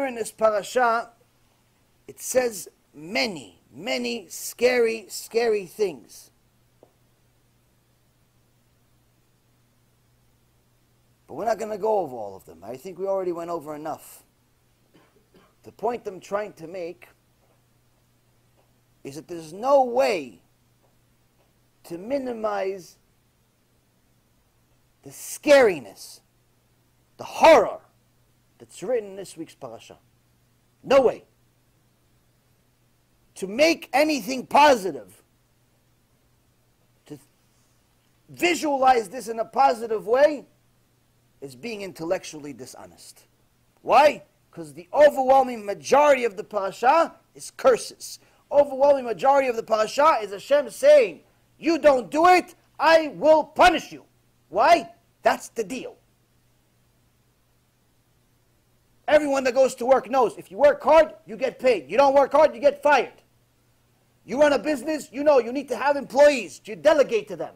here in this parasha, it says many, many scary, scary things. But we're not going to go over all of them. I think we already went over enough. The point I'm trying to make is that there's no way to minimize the scariness, the horror that's written in this week's parasha. No way. To make anything positive, to visualize this in a positive way, is being intellectually dishonest. Why? Because the overwhelming majority of the parasha is curses. Overwhelming majority of the parasha is Hashem saying, you don't do it, I will punish you. Why? That's the deal. Everyone that goes to work knows if you work hard, you get paid. You don't work hard, you get fired. You run a business, you know you need to have employees. You delegate to them.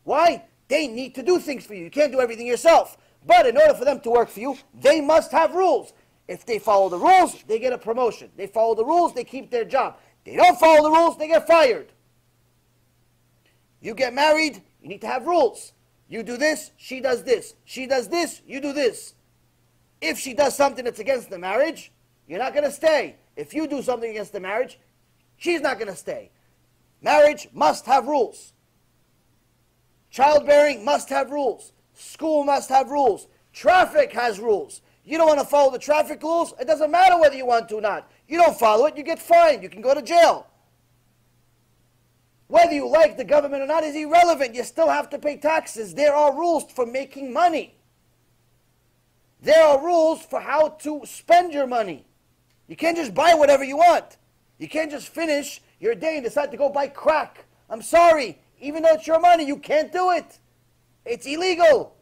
Why? They need to do things for you. You can't do everything yourself. But in order for them to work for you, they must have rules. If they follow the rules, they get a promotion. They follow the rules, they keep their job. They don't follow the rules, they get fired. You get married, you need to have rules. You do this, she does this. She does this, you do this. If she does something that's against the marriage, you're not going to stay. If you do something against the marriage, she's not going to stay. Marriage must have rules. Childbearing must have rules. School must have rules. Traffic has rules. You don't want to follow the traffic rules, it doesn't matter whether you want to or not. You don't follow it, you get fined. You can go to jail. Whether you like the government or not is irrelevant. You still have to pay taxes. There are rules for making money. There are rules for how to spend your money. You can't just buy whatever you want. You can't just finish your day and decide to go buy crack. I'm sorry. Even though it's your money, you can't do it. It's illegal.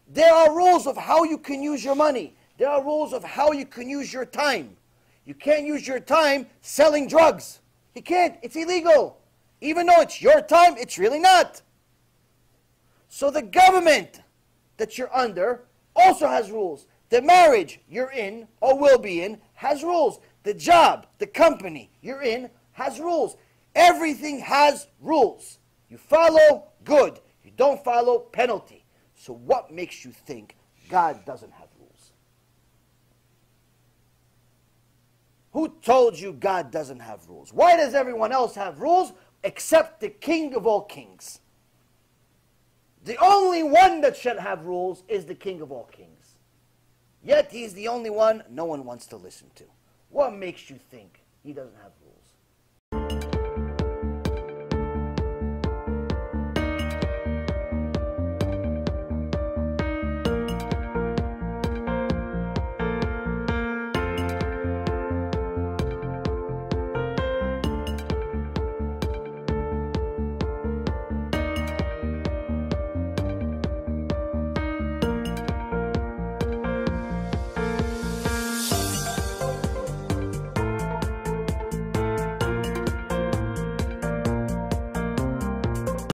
There are rules of how you can use your money. There are rules of how you can use your time. You can't use your time selling drugs. You can't. It's illegal. Even though it's your time, it's really not. So the government that you're under also has rules. The marriage you're in or will be in has rules. The job, the company you're in has rules. Everything has rules. You follow, good. You don't follow, penalty. So what makes you think God doesn't have rules? Who told you God doesn't have rules? Why does everyone else have rules except the King of all kings? The only one that should have rules is the King of all kings. Yet he's the only one no one wants to listen to. What makes you think he doesn't have rules?